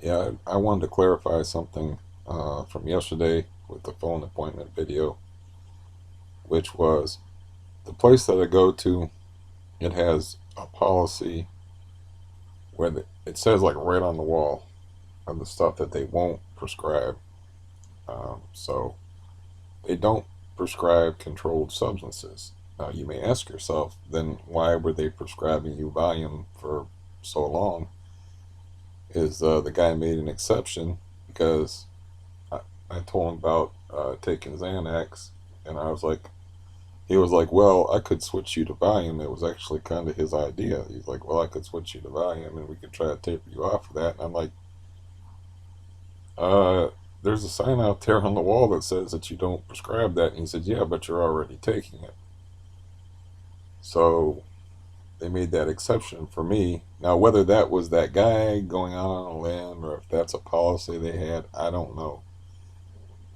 Yeah, I wanted to clarify something from yesterday with the phone appointment video, which was the place that I go to, it has a policy where it says, like, right on the wall of the stuff that they won't prescribe. So they don't prescribe controlled substances. Now, you may ask yourself, then why were they prescribing you Valium for so long? Is the guy made an exception because I, I told him about taking Xanax, and I was like, he was like, well, I could switch you to Valium. It was actually kind of his idea. He's like, well, I could switch you to Valium, and we could try to taper you off of that. And I'm like, uh, there's a sign out there on the wall that says that you don't prescribe that. And he said, yeah, but you're already taking it. So they made that exception for me. Now, whether that was that guy going out on a limb or if that's a policy they had, I don't know.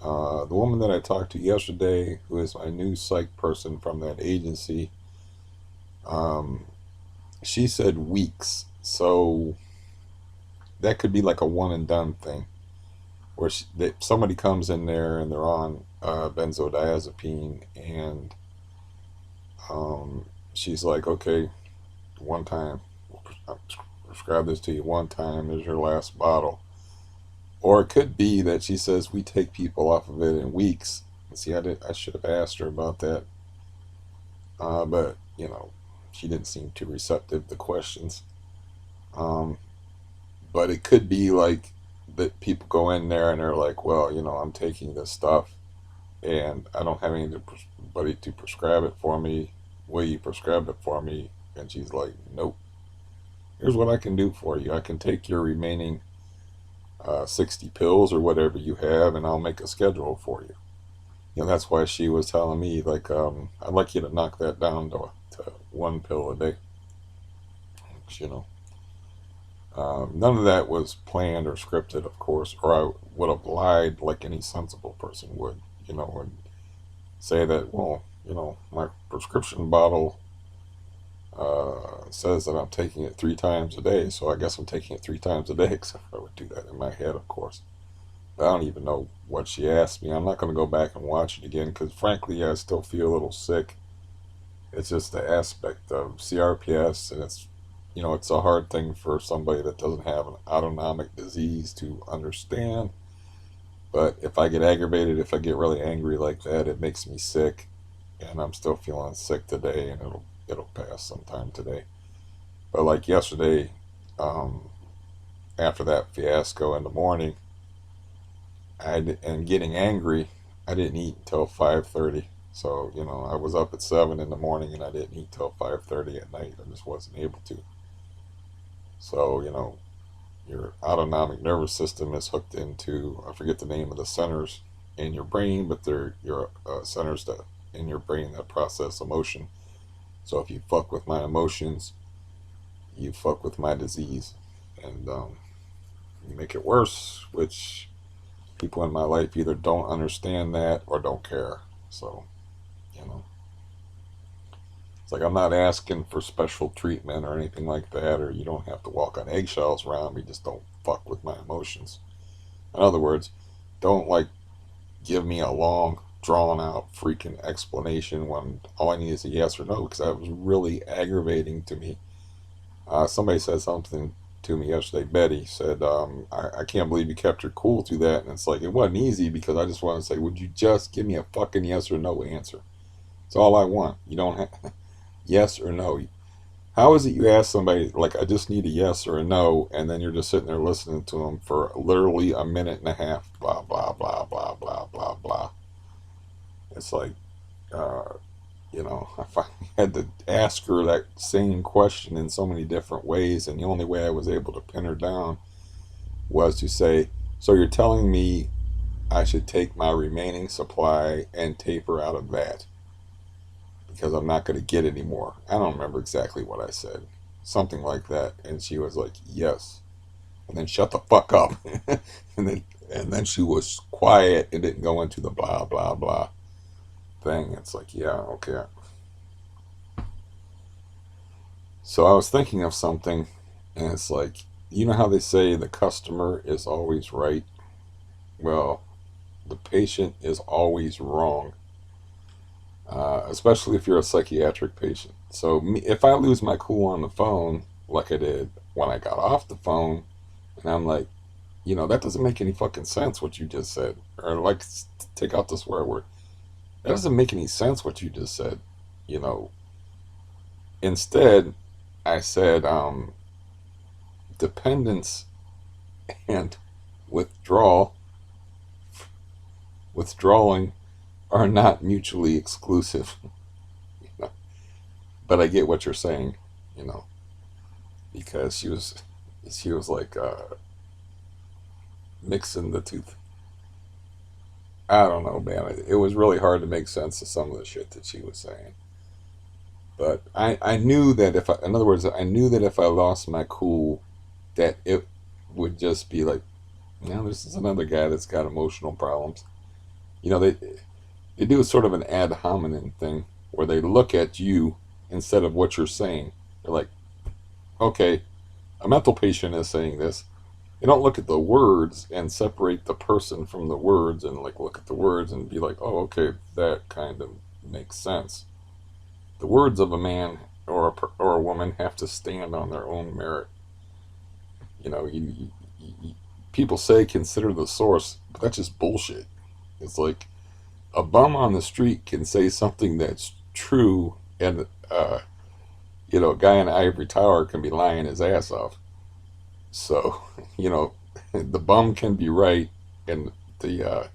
The woman that I talked to yesterday, who is my new psych person from that agency, um, she said weeks. So that could be like a one and done thing where somebody comes in there and they're on benzodiazepine, and she's like, okay, one time, I'll prescribe this to you one time, is your last bottle. Or it could be that she says we take people off of it in weeks. See, I should have asked her about that, but she didn't seem too receptive to questions. Um, but it could be like that people go in there and they're like, well, I'm taking this stuff and I don't have anybody to prescribe it for me. Will you prescribe it for me? And she's like, nope. Here's what I can do for you. I can take your remaining 60 pills or whatever you have, and I'll make a schedule for you. That's why she was telling me, like, I'd like you to knock that down to one pill a day. You know, none of that was planned or scripted, of course, or I would have lied like any sensible person would, and say that, well, my prescription bottle says that I'm taking it 3 times a day, so I guess I'm taking it 3 times a day, except I would do that in my head, of course. I don't even know what she asked me. I'm not going to go back and watch it again because, frankly, I still feel a little sick. It's just the aspect of CRPS, and it's a hard thing for somebody that doesn't have an autonomic disease to understand. But if I get aggravated, if I get really angry like that, it makes me sick, and I'm still feeling sick today, and it'll pass sometime today. But like yesterday, um, after that fiasco in the morning, and getting angry, I didn't eat until 5:30. So I was up at 7 in the morning, and I didn't eat till 5:30 at night. I just wasn't able to. So your autonomic nervous system is hooked into, I forget the name of the centers in your brain, but they're your centers that in your brain that process emotion. So if you fuck with my emotions, you fuck with my disease, and you make it worse, which people in my life either don't understand that or don't care. So, you know, it's like I'm not asking for special treatment or anything like that, or you don't have to walk on eggshells around me. Just don't fuck with my emotions. In other words, don't like give me a long, drawn out freaking explanation when all I need is a yes or no, because that was really aggravating to me. Somebody said something to me yesterday. Betty said, I can't believe you kept your cool through that. And it's like, it wasn't easy because I just want to say, would you just give me a fucking yes or no answer? It's all I want. You don't have yes or no. How is it you ask somebody, like, I just need a yes or a no, and then you're just sitting there listening to them for literally a minute and a half, blah, blah, blah, blah, blah, blah, blah. It's like, uh, I had to ask her that same question in so many different ways, and the only way I was able to pin her down was to say, so you're telling me I should take my remaining supply and taper out of that because I'm not going to get any more. I don't remember exactly what I said. Something like that. And she was like, yes. And then shut the fuck up. and then she was quiet and didn't go into the blah blah blah thing. It's like, yeah, okay. So I was thinking of something, and it's like, You know how they say the customer is always right? Well, the patient is always wrong, especially if you're a psychiatric patient. So if I lose my cool on the phone, like I did when I got off the phone, and I'm like, that doesn't make any fucking sense what you just said. Or like, take out the swear word. That doesn't make any sense what you just said. You know, instead, I said dependence and withdrawal, withdrawing are not mutually exclusive. But I get what you're saying, you know, because she was like mixing the two. I don't know, man. It was really hard to make sense of some of the shit that she was saying. But I knew that in other words, I knew that if I lost my cool, that it would just be like, this is another guy that's got emotional problems. They do sort of an ad hominem thing where they look at you instead of what you're saying. They're like, okay, a mental patient is saying this. They don't look at the words and separate the person from the words and like look at the words and be like, oh, okay, that kind of makes sense. The words of a man or a woman have to stand on their own merit. You know, people say consider the source, but that's just bullshit. It's like a bum on the street can say something that's true, and a guy in an ivory tower can be lying his ass off. So, the bum can be right, and the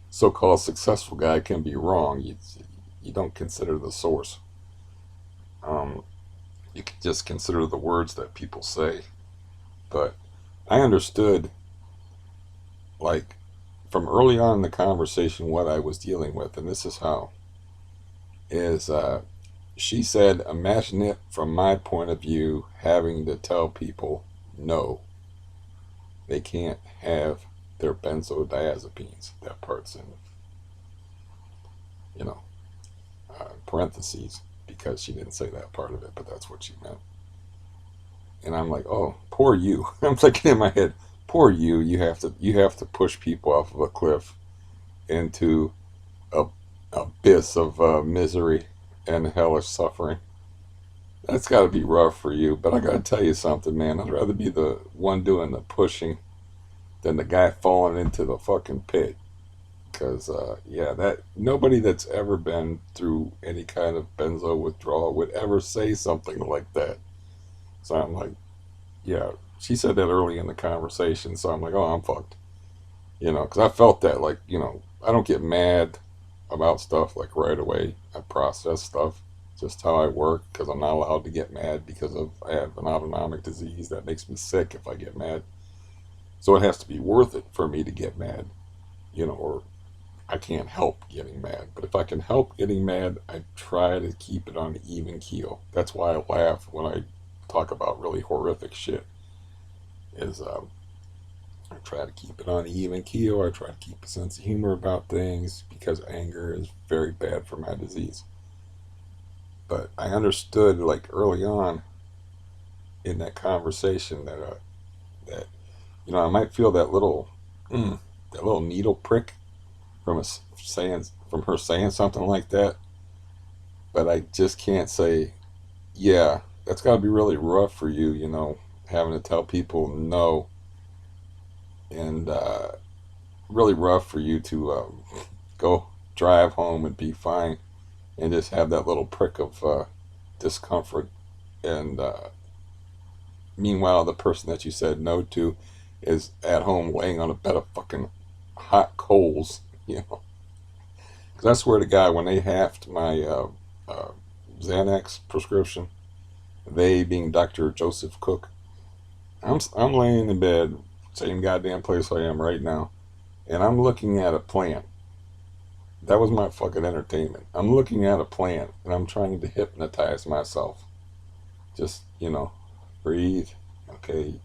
so-called successful guy can be wrong. You don't consider the source. Um, you can just consider the words that people say. But I understood, like, from early on in the conversation, what I was dealing with, and this is how. Is She said, imagine it from my point of view, having to tell people no, they can't have their benzodiazepines. That part's in, you know, parentheses because she didn't say that part of it, but that's what she meant. And I'm like, oh, poor you. I'm thinking in my head, poor you. You have to push people off of a cliff into a abyss of misery and hellish suffering. That's got to be rough for you. But I got to tell you something, man. I'd rather be the one doing the pushing than the guy falling into the fucking pit. Because, yeah, that nobody that's ever been through any kind of benzo withdrawal would ever say something like that. So I'm like, yeah, she said that early in the conversation. So I'm like, oh, I'm fucked. Because I felt that, like, I don't get mad about stuff like right away. I process stuff just how I work because I'm not allowed to get mad because I have an autonomic disease that makes me sick if I get mad. So it has to be worth it for me to get mad, or I can't help getting mad. But if I can help getting mad, I try to keep it on an even keel. That's why I laugh when I talk about really horrific shit. Is I try to keep it on an even keel. I try to keep a sense of humor about things because anger is very bad for my disease. But I understood like early on in that conversation that I might feel that little needle prick from from her saying something like that, but I just can't say, yeah, that's got to be really rough for you, having to tell people no, and really rough for you to go drive home and be fine and just have that little prick of discomfort. And meanwhile, the person that you said no to is at home laying on a bed of fucking hot coals, Because I swear to God, when they halved my Xanax prescription, they being Dr. Joseph Cook, I'm laying in bed, same goddamn place I am right now, and I'm looking at a plant. That was my fucking entertainment. I'm looking at a plant and I'm trying to hypnotize myself. Just, breathe. Okay,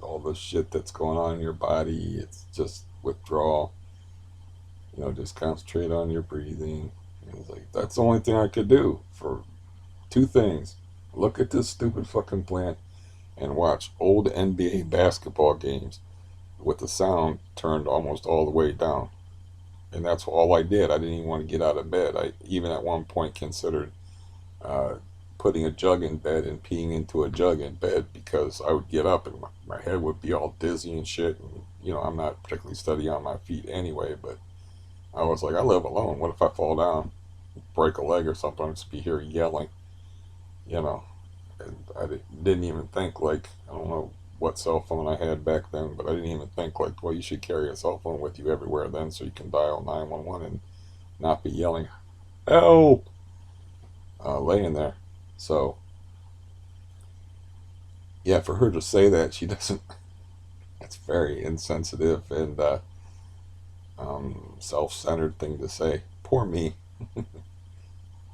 all the shit that's going on in your body, it's just withdrawal. Just concentrate on your breathing. And it's like, that's the only thing I could do for two things. Look at this stupid fucking plant and watch old NBA basketball games with the sound turned almost all the way down. And that's all I did. I didn't even want to get out of bed. I even at one point considered uh, putting a jug in bed and peeing into a jug in bed because I would get up and my head would be all dizzy and shit. And, I'm not particularly steady on my feet anyway, but I was like, I live alone. What if I fall down, break a leg or something? I'd just be here yelling, you know. And I didn't even think, like, I don't know what cell phone I had back then, but I didn't even think, like, well, you should carry a cell phone with you everywhere then so you can dial 911 and not be yelling, help, laying there. So, yeah, for her to say that, she doesn't, that's very insensitive and self centered thing to say. Poor me.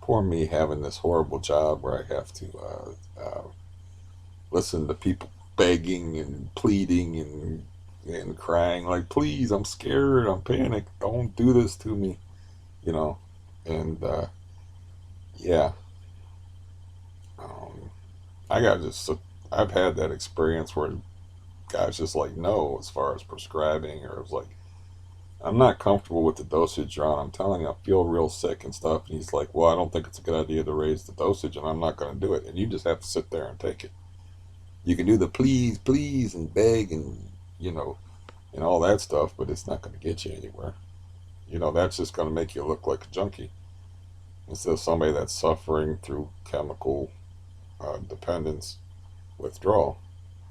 Poor me having this horrible job where I have to listen to people begging and pleading and crying like, please, I'm scared, I'm panicked, don't do this to me, you know. And yeah, um, I got just I've had that experience where guys just like no as far as prescribing, or it was like, I'm not comfortable with the dosage you're on. I'm telling you, I feel real sick and stuff. And he's like, well, I don't think it's a good idea to raise the dosage, and I'm not going to do it. And you just have to sit there and take it. You can do the please, please, and beg, and and all that stuff, but it's not going to get you anywhere. That's just going to make you look like a junkie instead of somebody that's suffering through chemical dependence withdrawal.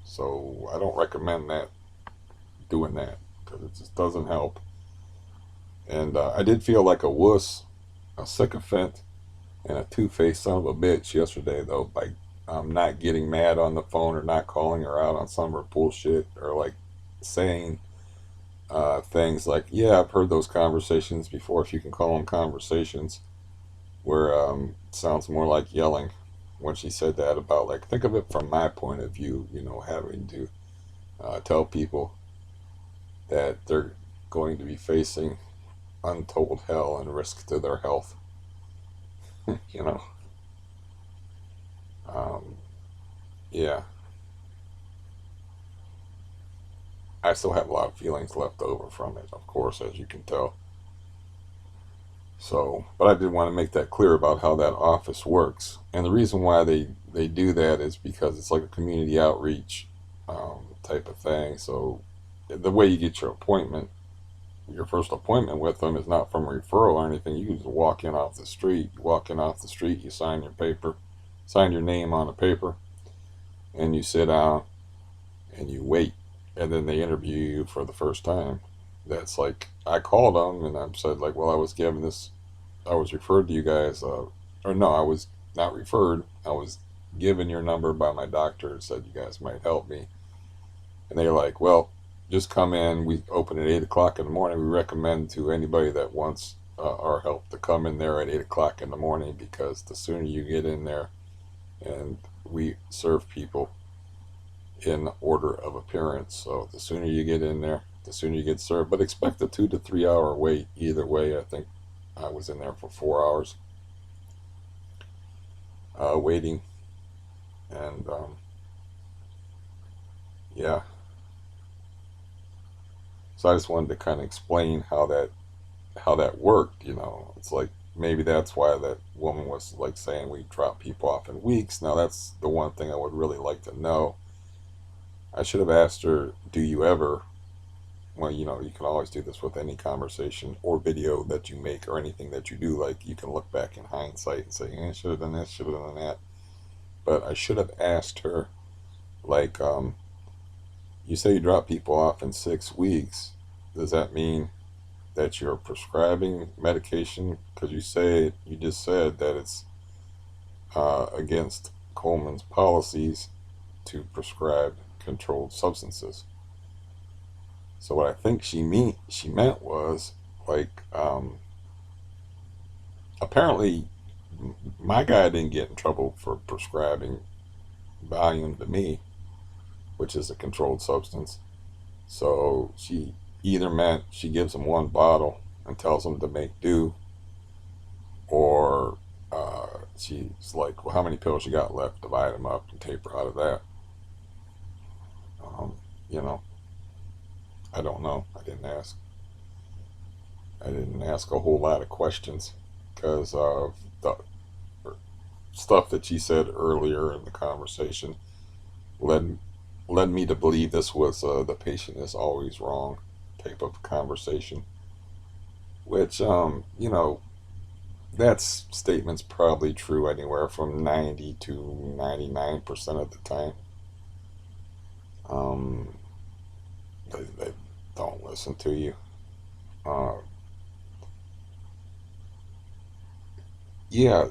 So I don't recommend doing that because it just doesn't help. And I did feel like a wuss, a sycophant, and a two-faced son of a bitch yesterday, though, by not getting mad on the phone or not calling her out on some of her bullshit, or like saying things like, yeah, I've heard those conversations before, if you can call them conversations, where it sounds more like yelling when she said that about, like, think of it from my point of view, having to tell people that they're going to be facing untold hell and risk to their health. you know, um, yeah, I still have a lot of feelings left over from it, of course, as you can tell. So, but I did want to make that clear about how that office works. And the reason why they do that is because it's like a community outreach type of thing. So, the way you get your first appointment with them is not from a referral or anything. You can just walk in off the street. You walk in off the street, you sign your paper, sign your name on a paper, and you sit down and you wait. And then they interview you for the first time. That's like, I called them and I said, like, well, I was referred to you guys, or no, I was not referred. I was given your number by my doctor and said you guys might help me. And they're like, well, just come in. We open at 8 o'clock in the morning. We recommend to anybody that wants our help to come in there at 8 o'clock in the morning, because the sooner you get in there, and we serve people in order of appearance. So the sooner you get in there, the sooner you get served. But expect a 2 to 3 hour wait either way. I think I was in there for 4 hours waiting, and yeah. So I just wanted to kind of explain how that worked. It's like maybe that's why that woman was like saying we drop people off in weeks. Now that's the one thing I would really like to know. I should have asked her, do you ever? Well, you can always do this with any conversation or video that you make or anything that you do. Like, you can look back in hindsight and say, I should have done this, should have done that. But I should have asked her, like, you say you drop people off in 6 weeks. Does that mean that you're prescribing medication? Because you just said that it's against Coleman's policies to prescribe controlled substances. So what I think she meant was, like, apparently my guy didn't get in trouble for prescribing Valium to me, which is a controlled substance. So she either meant she gives him one bottle and tells him to make do, or she's like, well, how many pills you got left? Divide them up and taper out of that. you know, I don't know. I didn't ask a whole lot of questions because of the stuff that she said earlier in the conversation led led me to believe this was the patient is always wrong type of conversation, which that statement's probably true anywhere from 90 to 99% of the time. Um, they don't listen to you. Uh, yeah,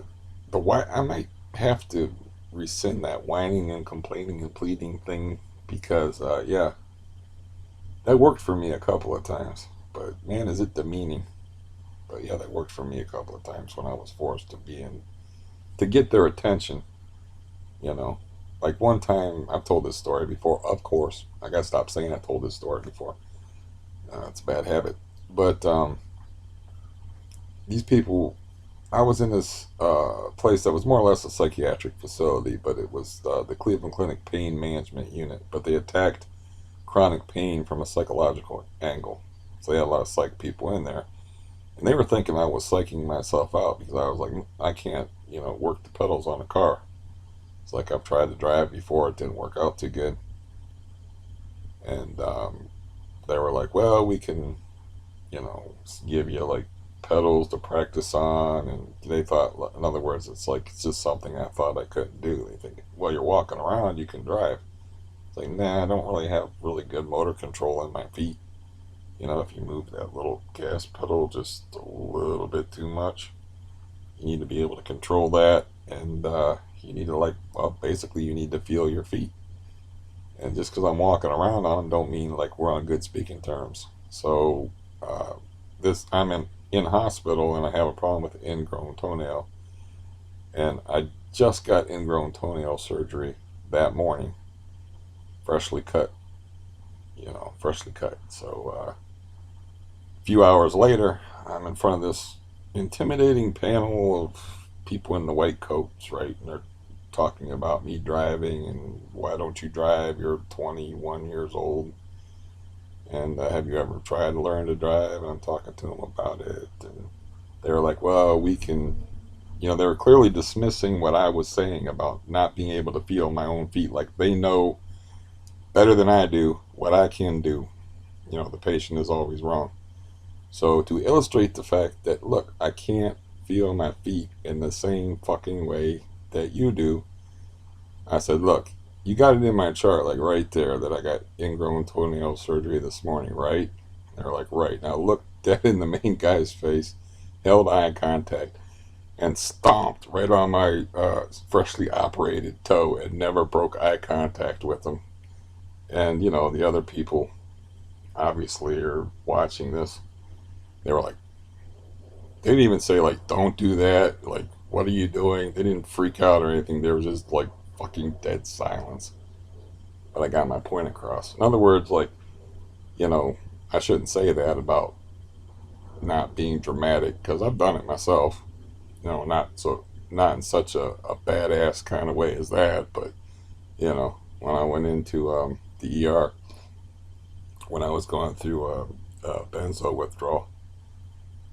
the why I might have to rescind that whining and complaining and pleading thing because yeah, that worked for me a couple of times. But man, is it demeaning. But yeah, that worked for me a couple of times when I was forced to be in to get their attention. You know, like one time I've told this story before. Of course, I gotta stop saying I told this story before. It's a bad habit. But these people, I was in this place that was more or less a psychiatric facility, but it was the Cleveland Clinic Pain Management Unit. But they attacked chronic pain from a psychological angle. So they had a lot of psych people in there. And they were thinking I was psyching myself out because I was like, I can't, work the pedals on a car. It's like I've tried to drive before, it didn't work out too good. And they were like, well, we can, give you like pedals to practice on. And they thought, in other words, it's just something I thought I couldn't do. They think, well, you're walking around, you can drive. It's like, nah, I don't really have really good motor control in my feet. If you move that little gas pedal just a little bit too much, you need to be able to control that. And you need to, well, basically, you need to feel your feet. And just because I'm walking around on them, don't mean like we're on good speaking terms. So, uh, I'm in hospital and I have a problem with ingrown toenail. And I just got ingrown toenail surgery that morning, freshly cut, freshly cut. So, a few hours later, I'm in front of this intimidating panel of people in the white coats, right? And they're talking about me driving and why don't you drive? You're 21 years old. And have you ever tried to learn to drive? And I'm talking to them about it. And they were like, well, we can, they were clearly dismissing what I was saying about not being able to feel my own feet. Like they know better than I do what I can do. The patient is always wrong. So to illustrate the fact that, look, I can't feel my feet in the same fucking way that you do, I said, look, you got it in my chart, like right there, that I got ingrown toenail surgery this morning, right? They're like, right. Now look dead in the main guy's face, held eye contact, and stomped right on my freshly operated toe and never broke eye contact with him. And, the other people obviously are watching this. They were like, they didn't even say, like, don't do that. Like, what are you doing? They didn't freak out or anything. They were just like fucking dead silence. But I got my point across. In other words, like, you know, I shouldn't say that about not being dramatic because I've done it myself. Not in such a badass kind of way as that, but when I went into the ER when I was going through a benzo withdrawal,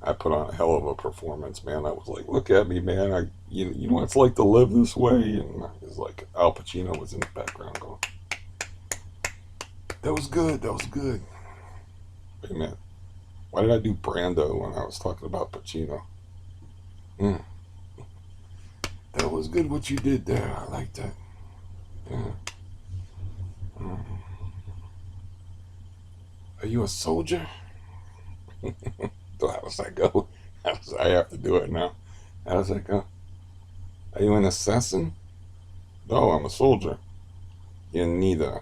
I put on a hell of a performance, man. I was like, look at me, man. You know what it's like to live this way, and it was like Al Pacino was in the background going, that was good, that was good. Wait a minute, why did I do Brando when I was talking about Pacino? Mm, that was good what you did there. I like that. Yeah. Mm. Are you a soldier? So how does that go? I have to do it now. How does that go? Are you an assassin? No, I'm a soldier. You're neither.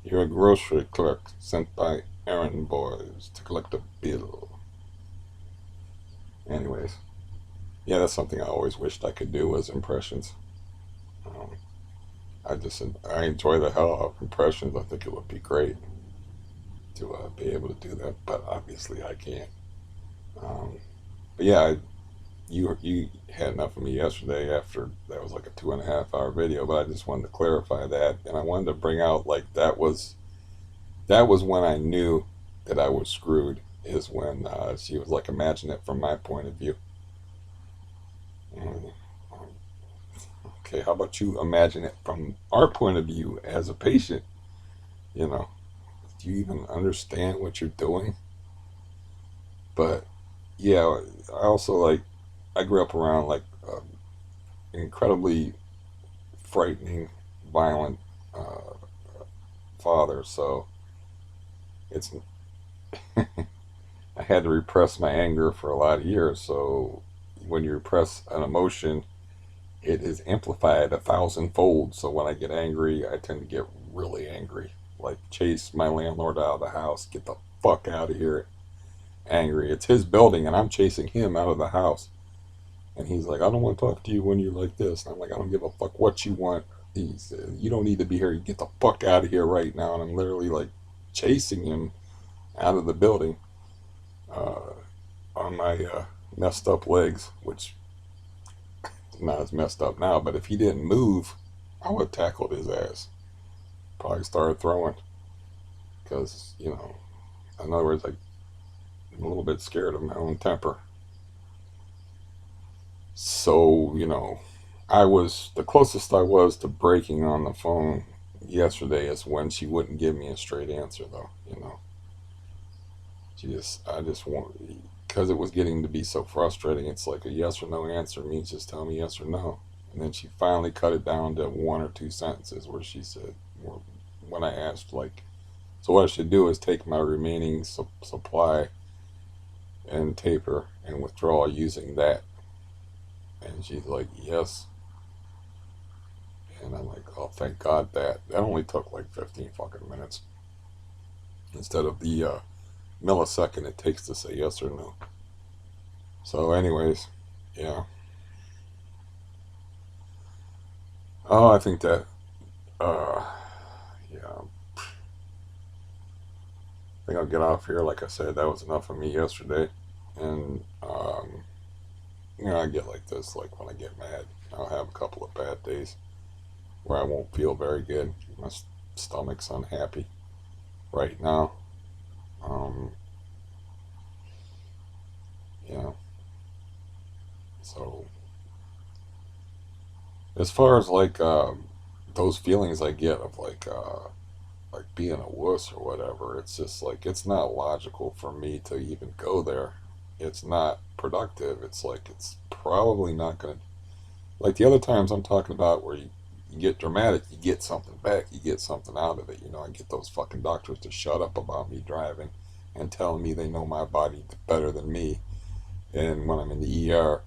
You're a grocery clerk sent by errand boys to collect a bill. Anyways, yeah, that's something I always wished I could do was impressions. Um, I enjoy the hell out of impressions. I think it would be great to be able to do that, but obviously I can't. Um, but yeah, you had enough of me yesterday after that was like a 2.5 hour video, but I just wanted to clarify that, and I wanted to bring out like that was That was when I knew that I was screwed. Is when she was like, "Imagine it from my point of view." Mm, okay, how about you imagine it from our point of view as a patient? You know, do you even understand what you're doing? But yeah, I also like, I grew up around like incredibly frightening, violent uh, father, so it's I had to repress my anger for a lot of years. So when you repress an emotion, it is amplified 1,000-fold. So when I get angry, I tend to get really angry, like chase my landlord out of the house, get the fuck out of here, angry. It's his building, and I'm chasing him out of the house. And he's like, I don't want to talk to you when you're like this. And I'm like, I don't give a fuck what you want. He said, you don't need to be here. You get the fuck out of here right now. And I'm literally like chasing him out of the building uh, on my messed up legs, which is not as messed up now. But if he didn't move, I would have tackled his ass. Probably started throwing because, in other words, like, I'm a little bit scared of my own temper. So, I was the closest I was to breaking on the phone yesterday is when she wouldn't give me a straight answer, though. I just want, because it was getting to be so frustrating. It's like a yes or no answer means just tell me yes or no. And then she finally cut it down to one or two sentences where she said, when I asked, like, so what I should do is take my remaining supply and taper and withdraw using that. And she's like, yes. And I'm like, oh, thank God that only took like 15 fucking minutes instead of the millisecond it takes to say yes or no. So, anyways, yeah. Oh, I think that, uh, yeah, I think I'll get off here. Like I said, that was enough of me yesterday. And, I get like this, like when I get mad, I'll have a couple of bad days where I won't feel very good. My stomach's unhappy right now. Um, yeah, so as far as like those feelings I get of like being a wuss or whatever, it's just like it's not logical for me to even go there. It's not productive. It's like it's probably not gonna, like the other times I'm talking about where you get dramatic, you get something back, you get something out of it. I get those fucking doctors to shut up about me driving and telling me they know my body better than me. And when I'm in the ER,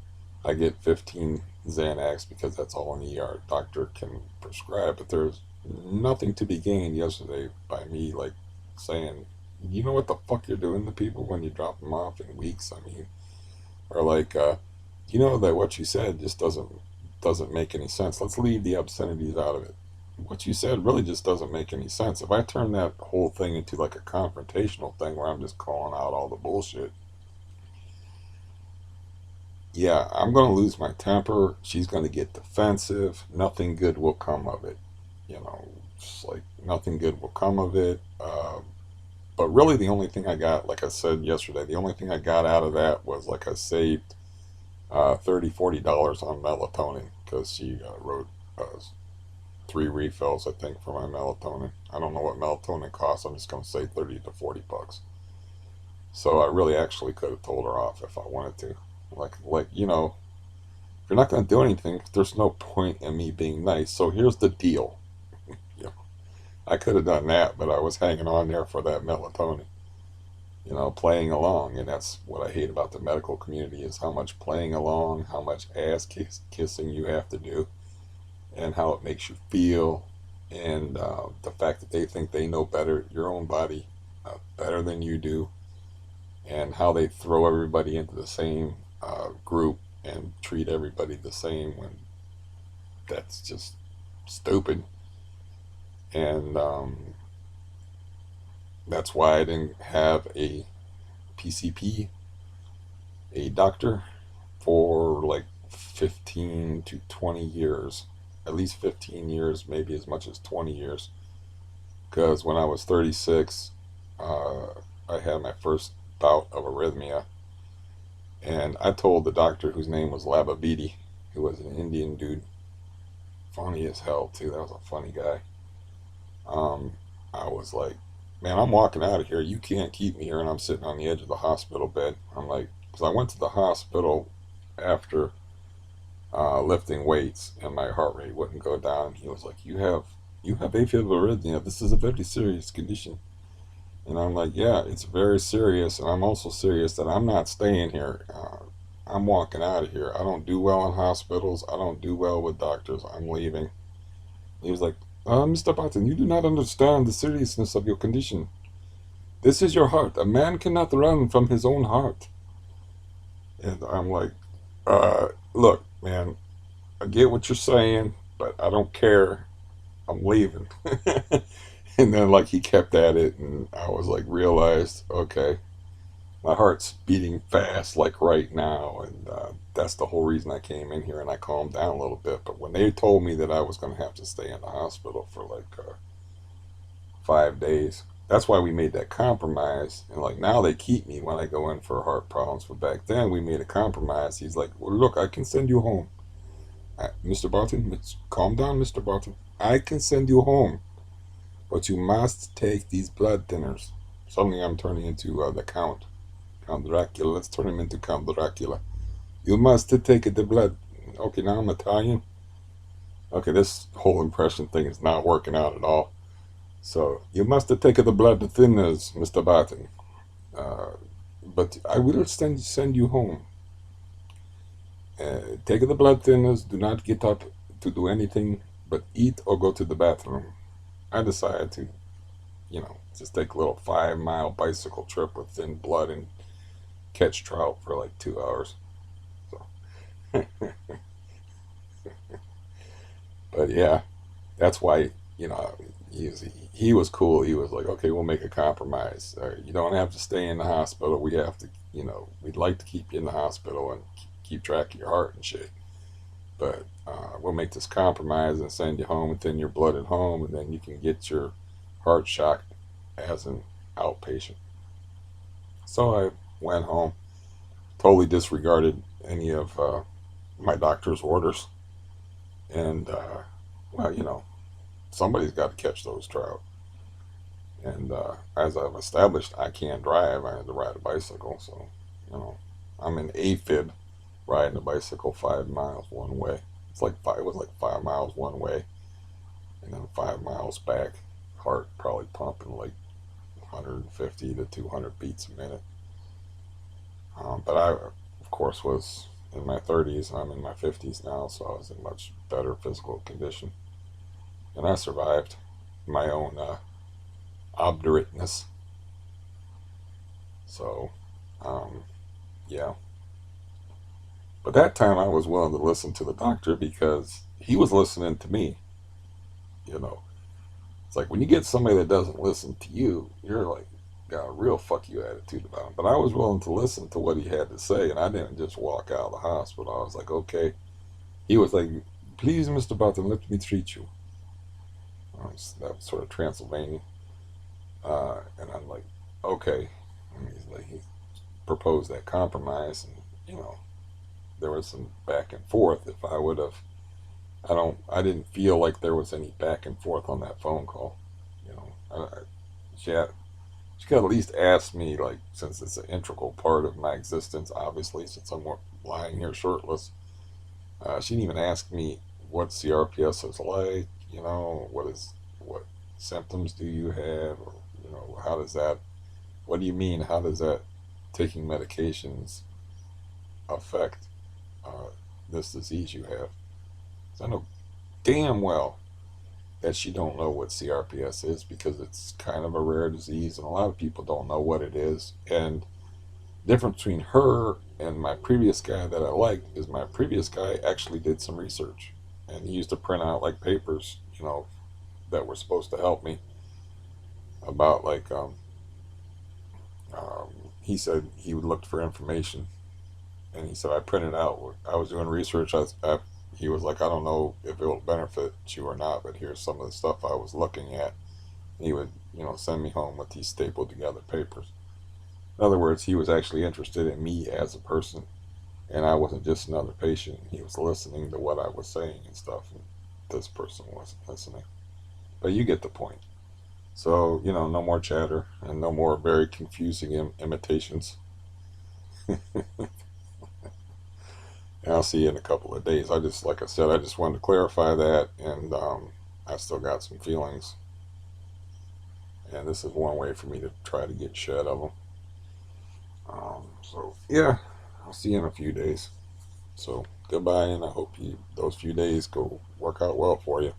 I get 15 Xanax because that's all an ER doctor can prescribe. But there's nothing to be gained yesterday by me like saying, you know what the fuck you're doing to people when you drop them off in weeks. I mean, or like, that what you said just doesn't make any sense. Let's leave the obscenities out of it. What you said really just doesn't make any sense. If I turn that whole thing into like a confrontational thing where I'm just calling out all the bullshit, yeah, I'm going to lose my temper. She's going to get defensive. Nothing good will come of it. Just like nothing good will come of it. But really, the only thing I got, like I said yesterday, the only thing I got out of that was like I saved $30, $40 on melatonin because she wrote uh, 3 refills, I think, for my melatonin. I don't know what melatonin costs. I'm just going to say 30 to 40 bucks. So I really actually could have told her off if I wanted to. Like if you're not going to do anything, there's no point in me being nice. So here's the deal. You know, I could have done that, but I was hanging on there for that melatonin. Playing along, and that's what I hate about the medical community is how much playing along, how much kissing you have to do, and how it makes you feel, and the fact that they think they know better your own body better than you do, and how they throw everybody into the same group and treat everybody the same when that's just stupid. And that's why I didn't have a PCP, a doctor, for like 15 to 20 years. At least 15 years, maybe as much as 20 years. because when I was 36, uh, I had my first bout of arrhythmia, and I told the doctor, whose name was Lababidi, who was an Indian dude, funny as hell too. That was a funny guy. Um, I was like, man, I'm walking out of here. You can't keep me here. And I'm sitting on the edge of the hospital bed. I'm like, because I went to the hospital after lifting weights and my heart rate wouldn't go down. He was like, you have AFib arrhythmia. This is a very serious condition. And I'm like, yeah, it's very serious. And I'm also serious that I'm not staying here. I'm walking out of here. I don't do well in hospitals. I don't do well with doctors. I'm leaving. He was like, Mr. Barton, you do not understand the seriousness of your condition. This is your heart. A man cannot run from his own heart. And I'm like, look, man, I get what you're saying, but I don't care. I'm leaving. And then, like, he kept at it, and I was like, realized, okay, my heart's beating fast, like right now. And that's the whole reason I came in here, and I calmed down a little bit. But when they told me that I was going to have to stay in the hospital for like 5 days. That's why we made that compromise. And like now they keep me when I go in for heart problems. But back then we made a compromise. He's like, well, look, I can send you home. Mr. Barton, calm down, Mr. Barton. I can send you home, but you must take these blood thinners. Suddenly I'm turning into the Count Dracula. Let's turn him into Count Dracula. You must take the blood. Okay, now I'm Italian. Okay, this whole impression thing is not working out at all. So you must take the blood thinners, Mr. Barton. Uh, but I will send you home. Take the blood thinners. Do not get up to do anything but eat or go to the bathroom. I decided to, just take a little 5 mile bicycle trip with thin blood and catch trout for like 2 hours. So, but yeah, that's why he was cool. He was like, okay, we'll make a compromise. You don't have to stay in the hospital. We have to, we'd like to keep you in the hospital and keep track of your heart and shit. But we'll make this compromise and send you home and thin your blood at home, and then you can get your heart shocked as an outpatient. So I went home, totally disregarded any of my doctor's orders, and well, somebody's got to catch those trout. And as I've established, I can't drive. I had to ride a bicycle, so you know, I'm in AFib riding a bicycle 5 miles one way. It's like five. It was like 5 miles one way, and then 5 miles back. Heart probably pumping like 150 to 200 beats a minute. But I, of course, was in my 30s. I'm in my 50s now, so I was in much better physical condition, and I survived my own obdurateness. So, um, yeah. But that time I was willing to listen to the doctor because he was listening to me. You know, it's like when you get somebody that doesn't listen to you, you're like got a real fuck you attitude about him. But I was willing to listen to what he had to say, and I didn't just walk out of the hospital. I was like, okay. He was like, please, Mr. Barton, let me treat you. That was sort of Transylvania. And I'm like, okay. And he's like, he proposed that compromise, and there was some back and forth. If I would have, I didn't feel like there was any back and forth on that phone call. You know, she had, she could at least ask me, like, since it's an integral part of my existence, obviously, since I'm lying here shirtless. She didn't even ask me what CRPS is like. What symptoms do you have, or how does that? What do you mean? How does that taking medications affect uh, this disease you have? So I know damn well that she don't know what CRPS is because it's kind of a rare disease, and a lot of people don't know what it is. And the difference between her and my previous guy that I liked is my previous guy actually did some research, and he used to print out like papers, that were supposed to help me about like he said he would look for information, and he said I printed out. I was doing research. He was like, I don't know if it will benefit you or not, but here's some of the stuff I was looking at. He would, send me home with these stapled together papers. In other words, he was actually interested in me as a person, and I wasn't just another patient. He was listening to what I was saying and stuff, and this person wasn't listening. But you get the point. So, no more chatter and no more very confusing imitations. And I'll see you in a couple of days. Like I said, I just wanted to clarify that, and I still got some feelings, and this is one way for me to try to get shed of them. So yeah, I'll see you in a few days. So goodbye, and I hope those few days go work out well for you.